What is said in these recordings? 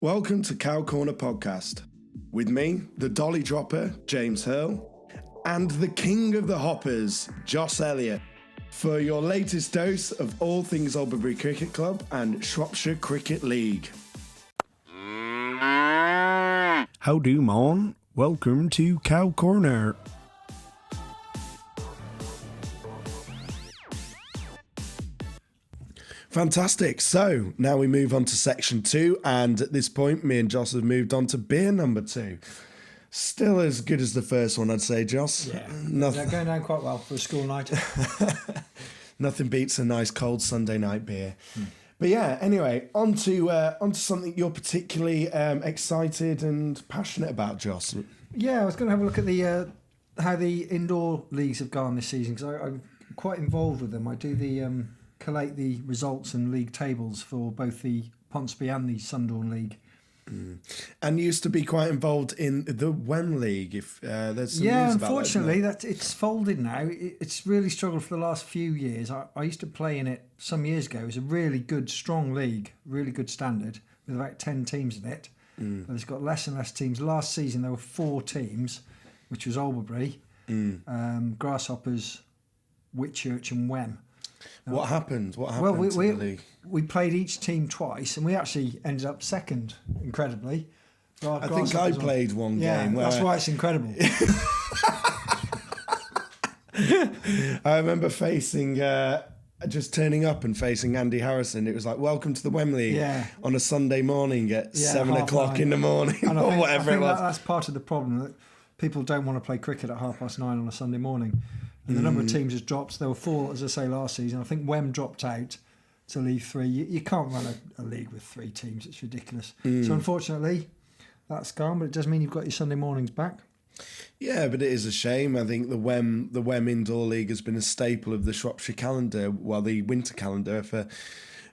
Welcome to Cow Corner Podcast. With me, the Dolly Dropper, James Hearle, and the King of the Hoppers, Joss Elliott, for your latest dose of all things Alberbury Cricket Club and Shropshire Cricket League. How do, mon? Welcome to Cow Corner. Fantastic. So now we move on to section 2, and at this point, me and Joss have moved on to beer number 2. Still as good as the first one, I'd say, Joss. Yeah, Nothing. they're going down quite well for a school night. Nothing beats a nice cold Sunday night beer. But yeah, anyway, on to something you're particularly excited and passionate about, Joss. Yeah, I was going to have a look at the how the indoor leagues have gone this season, because I'm quite involved with them. I do the collate the results and league tables for both the Ponsonby and the Sundawn League. And used to be quite involved in the WEM League. If there's some news about unfortunately, it's folded now. It's really struggled for the last few years. I used to play in it some years ago. It was a really good, strong league, really good standard, with about 10 teams in it. But it's got less and less teams. Last season there were 4 teams, which was Alberbury, Grasshoppers, Whitchurch and WEM. What happened? What Well, happened to the league? we played each team twice, and we actually ended up second, incredibly. I think I played one game. Yeah, that's why it's incredible. I remember facing, just turning up and facing Andy Harrison. It was like, welcome to the WEM League on a Sunday morning at 7 o'clock in the morning, or whatever it was. That's part of the problem, that people don't want to play cricket at 9:30 on a Sunday morning. And the number of teams has dropped. There were 4, as I say, last season. I think WEM dropped out to leave 3. You can't run a league with 3 teams. It's ridiculous. So unfortunately, that's gone. But it does mean you've got your Sunday mornings back. Yeah, but it is a shame. I think the WEM Indoor League has been a staple of the Shropshire calendar, the winter calendar, for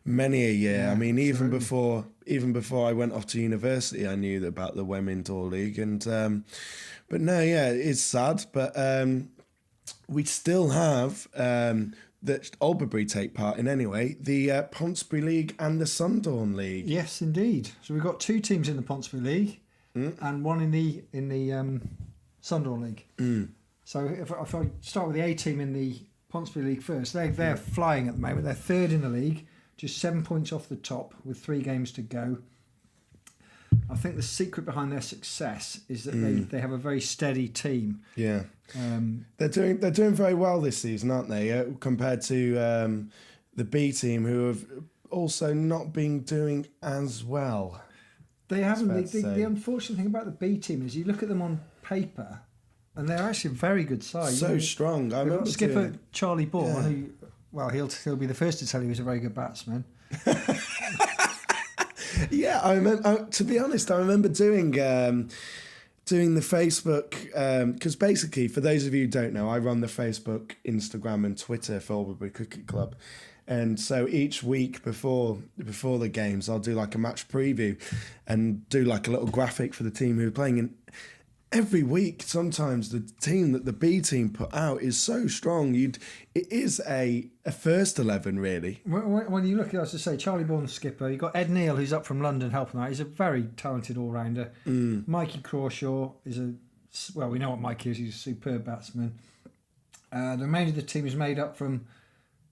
many a year. Yeah, I mean, even before I went off to university, I knew about the WEM Indoor League. And but no, yeah, it's sad. But we still have that Alberbury take part in anyway, the Ponsonby League and the Sundawn League. Yes, indeed. So we've got 2 teams in the Ponsonby League and one in the Sundawn League. So if I start with the A team in the Ponsonby League first, they're flying at the moment. They're 3rd in the league, just 7 points off the top with 3 games to go. I think the secret behind their success is that they have a very steady team. Yeah, they're doing very well this season, aren't they? Compared to the B team, who have also not been doing as well. They haven't. The unfortunate thing about the B team is you look at them on paper, and they're actually a very good side. So strong. I remember skipper Charlie Bourne, who he'll be the first to tell you he's a very good batsman. Yeah, I remember. To be honest, I remember doing the Facebook, because basically, for those of you who don't know, I run the Facebook, Instagram, and Twitter for Alberbury Cricket Club, and so each week before the games, I'll do like a match preview, and do like a little graphic for the team who are playing. And every week, sometimes the team that the B team put out is so strong. It is a first 11, really. When you look at, as I say, Charlie Bourne's skipper, you've got Ed Neal, who's up from London helping out. He's a very talented all-rounder. Mikey Crawshaw is we know what Mikey is. He's a superb batsman. The remainder of the team is made up from,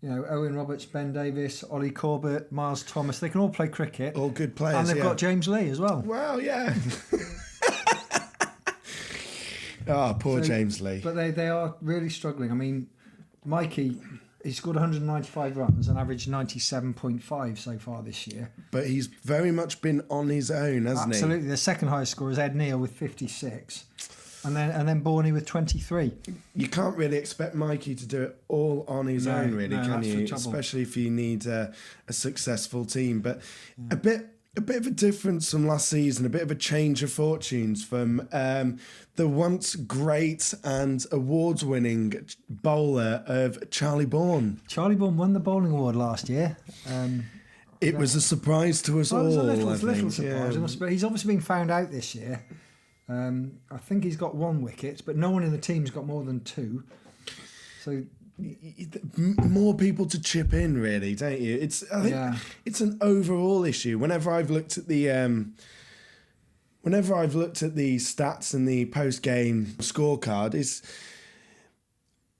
Owen Roberts, Ben Davis, Ollie Corbett, Miles Thomas. They can all play cricket. All good players, and they've got James Lee as well. Well, yeah. Poor James Lee. But they are really struggling. I mean, Mikey, he scored 195 runs and averaged 97.5 so far this year. But he's very much been on his own, hasn't he? Absolutely. The second highest scorer is Ed Neal with 56. And then Borney with 23. You can't really expect Mikey to do it all on his own, really, can you? Especially if you need a successful team. But a bit of a difference from last season, a bit of a change of fortunes from the once great and award-winning bowler of Charlie Bourne. Charlie Bourne won the bowling award last year. It was a surprise to us all. It was a little surprise. But he's obviously been found out this year. I think he's got 1 wicket, but no one in the team's got more than 2. So more people to chip in, really, don't you? I think it's an overall issue. Whenever I've looked at the whenever I've looked at the stats and the post-game scorecard,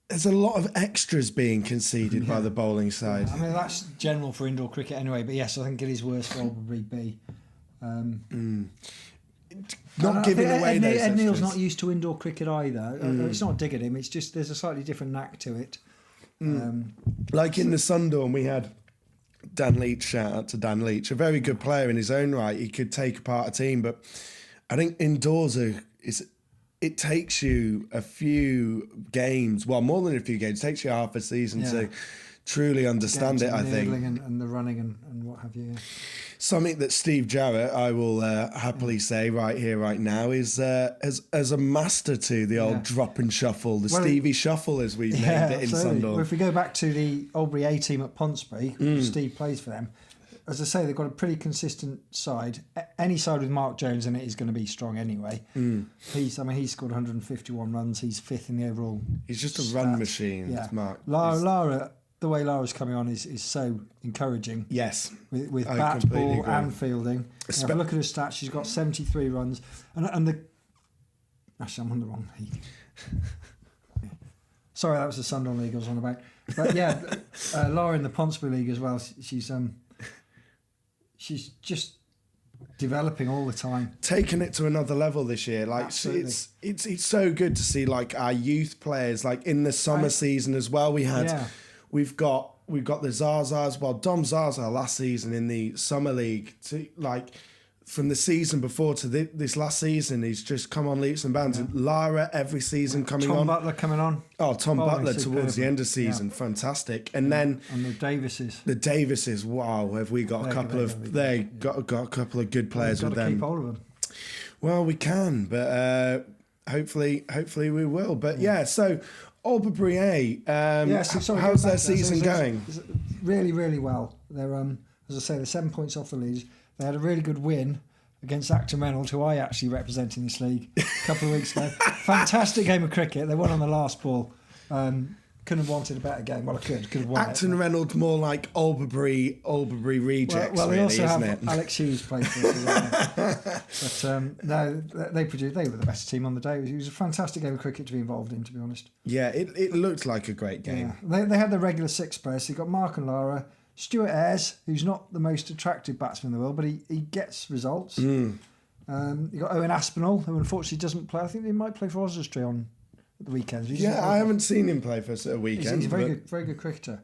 there's a lot of extras being conceded by the bowling side. I mean, that's general for indoor cricket anyway, but yes, I think it is worse for Alberbury B. Not giving away those Ed Neal's extras. not used to indoor cricket either. It's not dig at him, it's just there's a slightly different knack to it. Like in the Sundawn, we had Dan Leach, shout out to Dan Leach, a very good player in his own right. He could take apart a team, but I think indoors it takes you a few games, well, more than a few games, it takes you half a season to truly understand it, I think. And the running and what have you. Yeah. Something that Steve Jarrett, I will happily say right here, right now, is as a master to the old drop and shuffle, the Stevie Shuffle, as we've named it in Sundawn. Well, if we go back to the Albury A team at Ponsbury, Steve plays for them. As I say, they've got a pretty consistent side. Any side with Mark Jones in it is going to be strong anyway. He's scored 151 runs. He's fifth in the overall. He's just a run machine, Mark. Lara, the way Lara's coming on is so encouraging. Yes. With bat, ball and fielding. If I look at her stats, she's got 73 runs. Actually, I'm on the wrong league. Sorry, that was the Sundawn League I was on about. But yeah, Lara in the Ponsbury League as well. She's just developing all the time, taking it to another level this year. Like it's so good to see like our youth players, like in the summer season as well. We've got the Zazas. Well, Dom Zaza last season in the summer league, to like from the season before to this last season, he's just come on leaps and bounds. And Lara every season coming on. Tom Butler coming on. Oh, Tom Butler towards the end of season, fantastic. And then and the Davises. Wow, have we got a couple of got a couple of good players with them. Keep hold of them. Well, we can, but hopefully we will. But yeah, so Alberbury A. How's their season going? Really, really well. They're as I say, they're 7 points off the lead. They had a really good win against Acton Reynolds, who I actually represent in this league a couple of weeks ago. Fantastic game of cricket. They won on the last ball. Couldn't have wanted a better game. Well, I could have won. Acton Reynolds more like Alberbury rejects, well, really, also isn't have it? Alex Hughes played for us. But no, they were the best team on the day. It was a fantastic game of cricket to be involved in, to be honest. Yeah, it looked like a great game. Yeah. They had the regular six players. So you got Mark and Lara, Stuart Ayres, who's not the most attractive batsman in the world, but he gets results. You got Owen Aspinall, who unfortunately doesn't play. I think he might play for Oswestry on the weekends. I haven't seen him play for a weekend. He's a very good cricketer.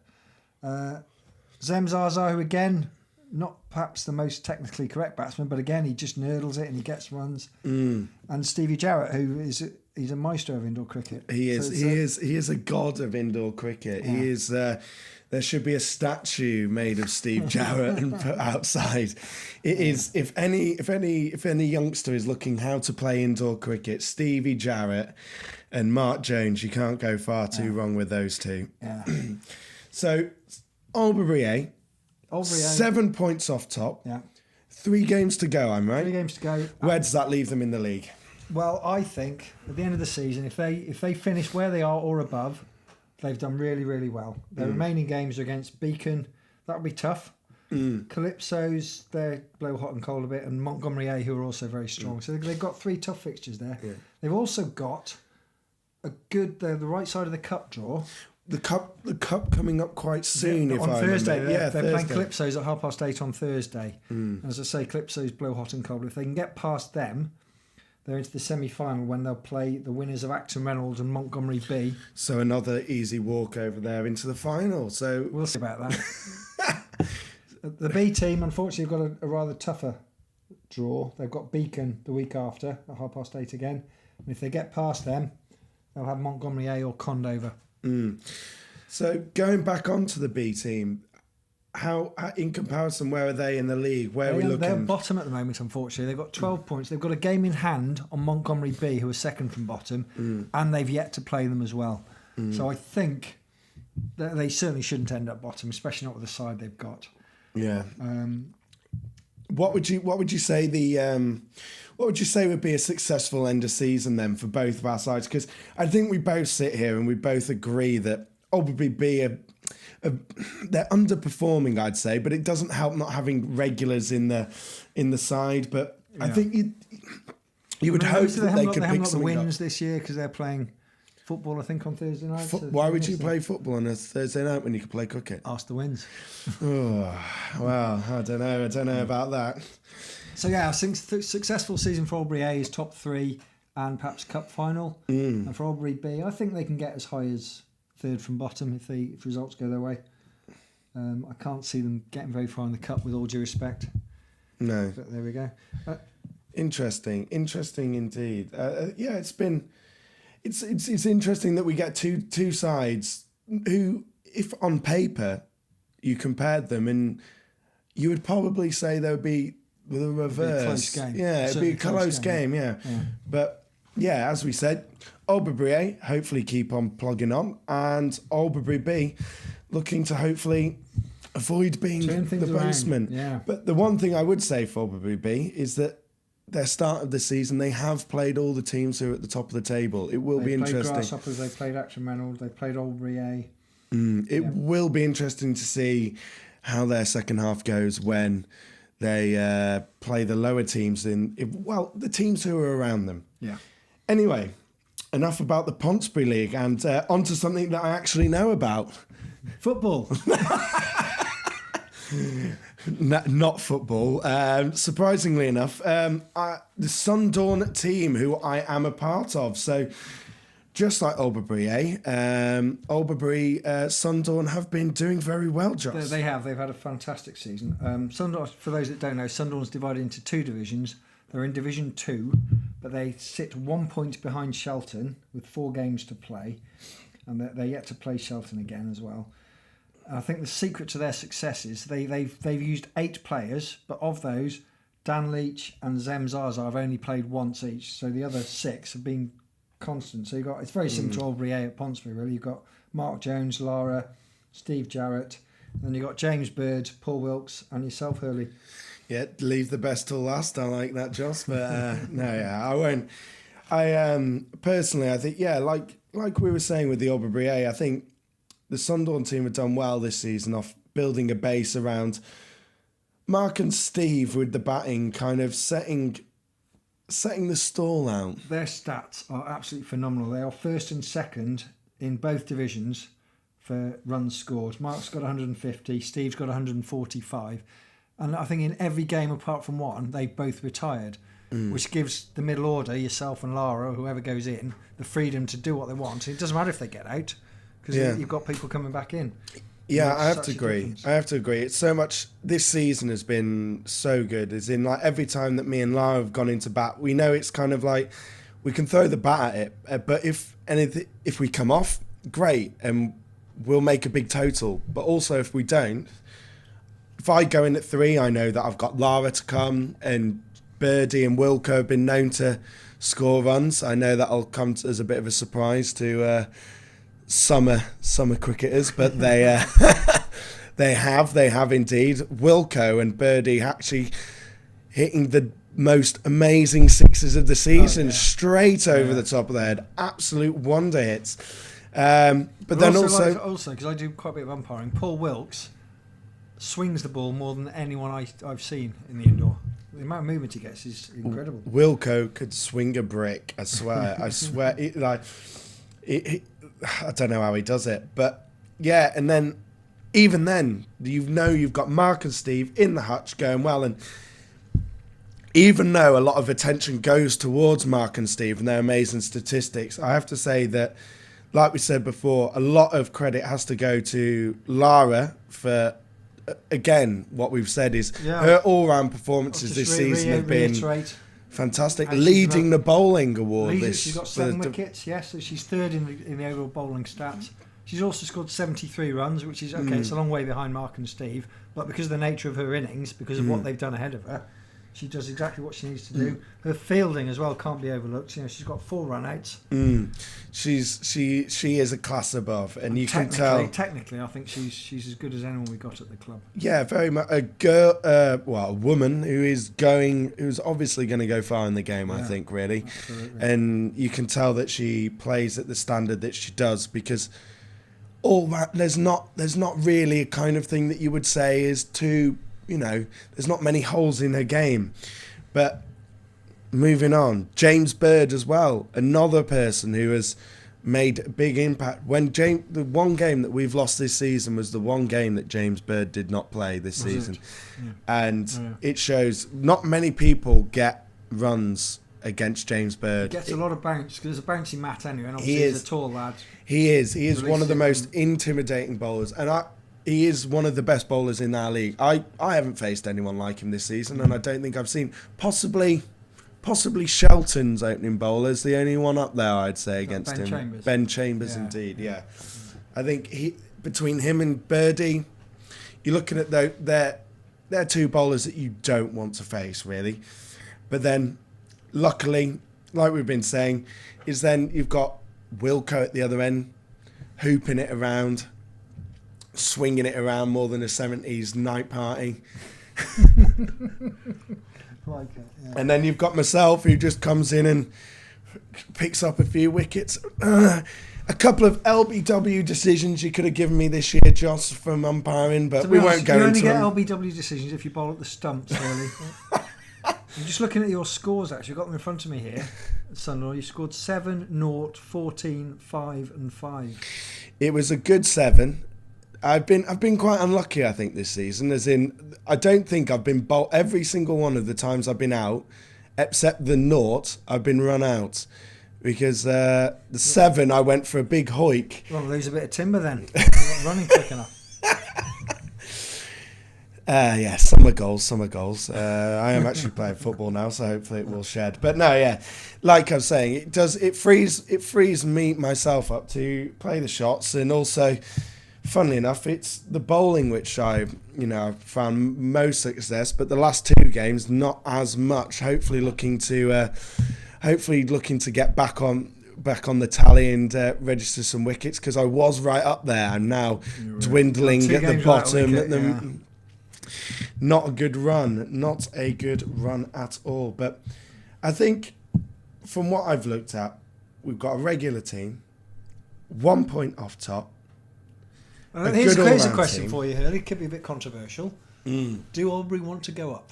Zem Zaza, who again, not perhaps the most technically correct batsman, but again he just nurdles it and he gets runs. And Stevie Jarrett, who he's a maestro of indoor cricket. He is a god of indoor cricket. Yeah. He is. There should be a statue made of Steve Jarrett and put outside. It is, if any youngster is looking how to play indoor cricket, Stevie Jarrett and Mark Jones, you can't go far too wrong with those two. Yeah. So, Alberbury A. 7 points off top. Yeah. 3 games to go, I'm right? 3 games to go. Where does that leave them in the league? Well, I think at the end of the season, if they finish where they are or above, they've done really, really well. Their remaining games are against Beacon. That'll be tough. Calypso's, they're blow hot and cold a bit, and Montgomery A, who are also very strong. So they've got 3 tough fixtures there. Yeah. They've also got the right side of the cup draw. The cup coming up quite soon. On Thursday, they're Thursday. playing Calypso's at 8:30 on Thursday. As I say, Calypso's blow hot and cold. If they can get past them, they're into the semi-final when they'll play the winners of Acton Reynolds and Montgomery B. So another easy walk over there into the final. So we'll see about that. The B team, unfortunately, have got a rather tougher draw. They've got Beacon the week after at 8:30 again. And if they get past them, they'll have Montgomery A or Condover. So going back onto the B team, how in comparison, where are they in the league? Where are we looking? They're bottom at the moment, unfortunately. They've got 12 points. They've got a game in hand on Montgomery B, who are second from bottom, and they've yet to play them as well. So I think that they certainly shouldn't end up bottom, especially not with the side they've got. Yeah. What would you say would be a successful end of season then for both of our sides? Because I think we both sit here and we both agree that Alberbury B they're underperforming, I'd say, but it doesn't help not having regulars in the side. But I think You would hope that they could They haven't pick got the something up. wins this year because they're playing football, I think, on Thursday night. So Why would you play football on a Thursday night when you could play cricket? Ask the wins. Oh, well, I don't know about that. So yeah, I think successful season for Albury A is top 3 and perhaps cup final. And for Albury B, I think they can get as high as 3rd from bottom if results go their way. I can't see them getting very far in the cup, with all due respect. No. But there we go. Interesting indeed. Yeah, it's interesting that we get two sides who, if on paper you compared them, and you would probably say there would be the reverse. It'd be a close game. Yeah, it'd be a close game. Yeah. But yeah, as we said, Alberbury A hopefully keep on plugging on, and Alberbury B looking to hopefully avoid being the basement. Yeah. But the one thing I would say for Alberbury B is that their start of the season, they have played all the teams who are at the top of the table. It will be interesting. They played Grasshoppers, they played Action Reynolds, they played Albury A. It will be interesting to see how their second half goes when they play the lower teams the teams who are around them. Yeah. Anyway, enough about the Ponsbury League, and onto something that I actually know about. Football. Not football. Surprisingly enough, the Sundawn team, who I am a part of. So, just like Alberbury A, Alberbury, Sundawn have been doing very well, Josh. They have. They've had a fantastic season. Sundawn, for those that don't know, Sundawn's divided into 2 divisions. They're in Division 2, but they sit 1 point behind Shelton with 4 games to play. And they're yet to play Shelton again as well. I think the secret to their success is they've used 8 players, but of those, Dan Leach and Zem Zaza have only played once each. So the other 6 have been constant. So it's very similar to Albury A at Ponsbury, really. You've got Mark Jones, Lara, Steve Jarrett, and then you've got James Bird, Paul Wilkes, and yourself, Hearle. Yeah, leave the best till last. I like that, Joss. But no, yeah, I won't. I personally, I think, yeah, like we were saying with the Alberbury A, I think the Sundawn team have done well this season off building a base around Mark and Steve with the batting, kind of setting the stall out. Their stats are absolutely phenomenal. They are first and second in both divisions for runs scored. Mark's got 150, Steve's got 145. And I think in every game apart from one, they've both retired, which gives the middle order, yourself and Lara, or whoever goes in, the freedom to do what they want. It doesn't matter if they get out, because you've got people coming back in. Yeah, I have to agree. It's so much. This season has been so good. As in, like, every time that me and Lara have gone into bat, we know it's kind of like we can throw the bat at it, but if we come off, great, and we'll make a big total. But also, if we don't, if I go in at 3, I know that I've got Lara to come, and Birdie and Wilco have been known to score runs. I know that'll come as a bit of a surprise to summer cricketers, but they they have indeed. Wilco and Birdie actually hitting the most amazing sixes of the season, straight over the top of the head. Absolute wonder hits. But then also because I do quite a bit of umpiring, Paul Wilkes swings the ball more than anyone I've seen in the indoor. The amount of movement he gets is incredible. Wilco could swing a brick. I swear. I don't know how he does it, but yeah. And then, even then, you've got Mark and Steve in the hutch going well, and even though a lot of attention goes towards Mark and Steve and their amazing statistics, I have to say that, like we said before, a lot of credit has to go to Lara for, again, what we've said is her all-round performances this season have been fantastic. Leading the bowling award. She's got 7 wickets, yes, so she's 3rd in the overall bowling stats. She's also scored 73 runs, which is, it's a long way behind Mark and Steve, but because of the nature of her innings, because of what they've done ahead of her, she does exactly what she needs to do. Her fielding as well can't be overlooked. She's got 4 run-outs. She is a class above, and you can tell. Technically, I think she's as good as anyone we got at the club. Yeah, very much a girl. A woman who's obviously going to go far in the game. I think really, absolutely. And you can tell that she plays at the standard that she does, because all that there's not really a kind of thing that you would say is too. There's not many holes in her game, but moving on. James Bird as well, another person who has made a big impact. The one game that we've lost this season was the one game that James Bird did not play this season. Yeah. And it shows not many people get runs against James Bird. He gets a lot of bounce because it's a bouncy mat anyway, and obviously he's a tall lad. He is one of the most intimidating bowlers, and he is one of the best bowlers in our league. I haven't faced anyone like him this season, and I don't think I've seen possibly Shelton's opening bowler's the only one up there, I'd say, against Ben him. Chambers. Ben Chambers, indeed, yeah. I think between him and Birdie, you're looking at they're two bowlers that you don't want to face, really. But then, luckily, like we've been saying, is then you've got Wilco at the other end, hooping it around, swinging it around more than a 70s night party. Like it, yeah. And then you've got myself, who just comes in and picks up a few wickets. A couple of LBW decisions you could have given me this year, Joss, from umpiring, but we won't go into them. You only get LBW decisions if you bowl at the stumps, really. I'm just looking at your scores, actually. I've got them in front of me here. Sunderland, you scored 7, 0, 14, 5 and 5. It was a good 7. I've been quite unlucky, I think, this season. As in, I don't think I've been bowled every single one of the times I've been out, except the 0, I've been run out. Because the 7, I went for a big hoik. You want to lose a bit of timber then? You're not running quick enough. Yeah, summer goals. I am actually playing football now, so hopefully it will shed. But no, yeah, like I was saying, it frees me myself up to play the shots, and also, funnily enough, it's the bowling which I've found most success. But the last 2 games, not as much. Hopefully looking to get back on the tally and register some wickets, because I was right up there. I'm now dwindling at the bottom. Not a good run at all. But I think from what I've looked at, we've got a regular team, 1 point off top. Here's a question for you, Hearle. It could be a bit controversial. Do Albury want to go up?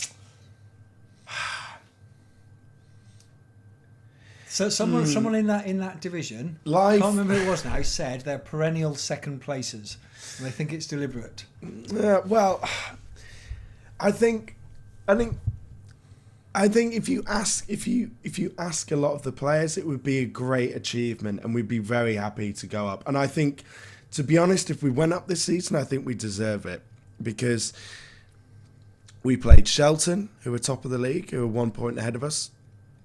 So someone in that division, I can't remember who it was now, said they're perennial second placers, and they think it's deliberate. Well, I think if you ask a lot of the players, it would be a great achievement, and we'd be very happy to go up. And I think, to be honest, if we went up this season, I think we deserve it, because we played Shelton, who were top of the league, who were 1 point ahead of us,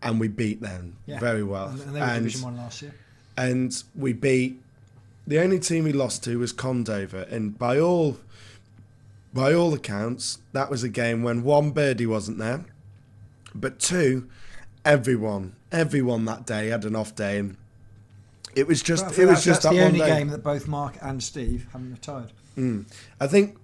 and we beat them very well. And they were Division 1 last year. And we beat, the only team we lost to was Condover, and by all accounts, that was a game when 1, Birdie wasn't there, but 2, everyone that day had an off day, and it was just that's that the one only day. game that both Mark and Steve haven't retired. I think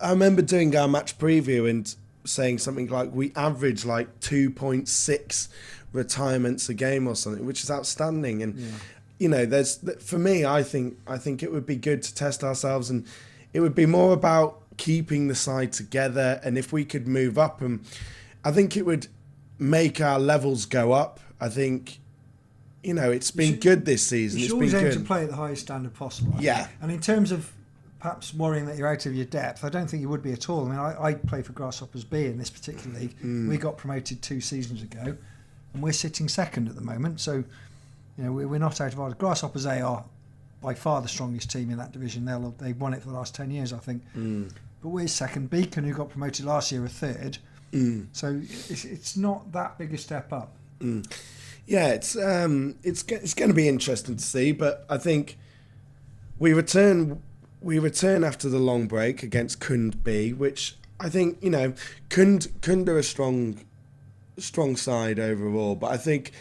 I remember doing our match preview and saying something like we average like 2.6 retirements a game or something, which is outstanding. And there's, for me, I think it would be good to test ourselves, and it would be more about keeping the side together. And if we could move up, and I think it would make our levels go up. I think, it's been good this season. You should always aim to play at the highest standard possible. Yeah. And in terms of perhaps worrying that you're out of your depth, I don't think you would be at all. I mean, I play for Grasshoppers B in this particular league. We got promoted 2 seasons ago, and we're sitting second at the moment. So, we're not out of our... Grasshoppers A are by far the strongest team in that division. They've won it for the last 10 years, I think. But we're second. Beacon, who got promoted last year, are third. So it's not that big a step up. Yeah, it's going to be interesting to see, but I think we return after the long break against Kund B, which I think, Kund are a strong side overall, but I think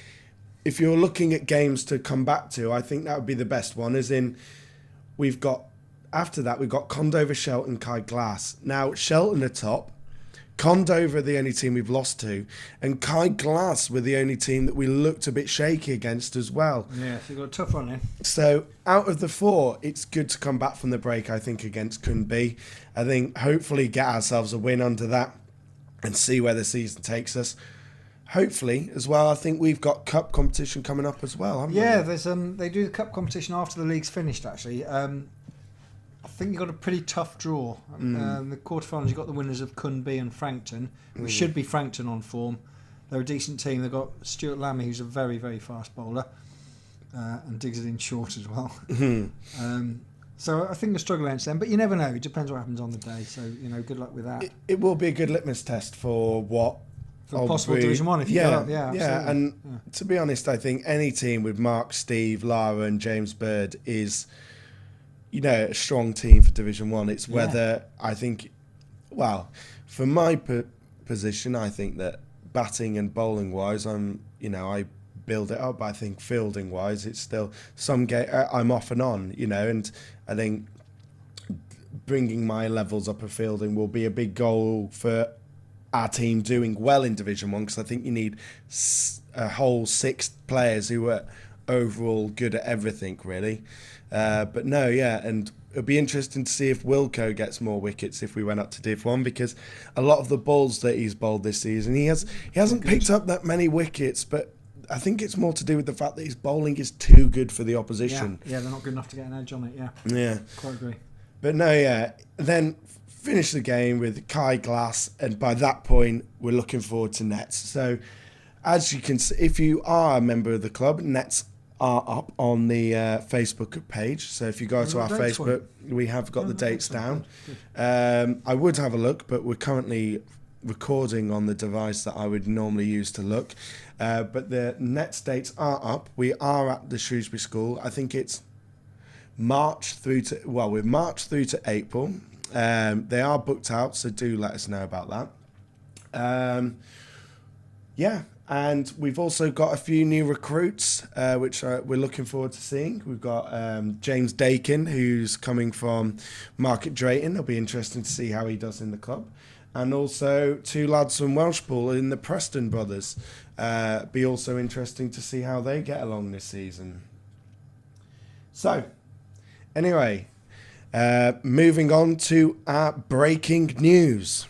if you're looking at games to come back to, I think that would be the best one, as in after that we've got Condover, Shelton, Kai Glass. Now, Shelton are top, Condover are the only team we've lost to, and Kai Glass were the only team that we looked a bit shaky against as well. Yeah, so you've got a tough run then. So out of the 4, it's good to come back from the break, I think, against Kund B. I think hopefully get ourselves a win under that and see where the season takes us. hopefully as well, I think we've got cup competition coming up as well, haven't we? Yeah, there's they do the cup competition after the league's finished. Actually, I think you've got a pretty tough draw. The quarterfinals, you've got the winners of Cunby and Frankton, which should be Frankton on form. They're a decent team. They've got Stuart Lammy, who's a very, very fast bowler, and digs it in short as well. So I think the struggle against them, but you never know. It depends what happens on the day. So, good luck with that. It will be a good litmus test for what... For possible Division 1 if you go up. Yeah, and to be honest, I think any team with Mark, Steve, Lara and James Bird is... a strong team for Division 1. It's whether I think, from my position, I think that batting and bowling wise, I build it up. I think fielding wise, it's still some game. I'm off and on, and I think bringing my levels up of fielding will be a big goal for our team doing well in Division 1, because I think you need a whole 6 players who are overall good at everything, really. But no, and it'll be interesting to see if Wilco gets more wickets if we went up to Div 1, because a lot of the balls that he's bowled this season, he hasn't picked up that many wickets, but I think it's more to do with the fact that his bowling is too good for the opposition. Yeah, they're not good enough to get an edge on it, Yeah. Quite agree. But no, then finish the game with Kai Glass, and by that point, we're looking forward to Nets. So, as you can see, if you are a member of the club, Nets are up on the Facebook page. So if you go to our Facebook, we have got the dates down. I would have a look, but we're currently recording on the device that I would normally use to look. But the Nets dates are up. We are at the Shrewsbury School. I think it's March through to April. They are booked out, so do let us know about that. And we've also got a few new recruits, which we're looking forward to seeing. We've got James Dakin, who's coming from Market Drayton. It'll be interesting to see how he does in the club. And also 2 lads from Welshpool in the Preston brothers. Be also interesting to see how they get along this season. So, anyway, moving on to our breaking news.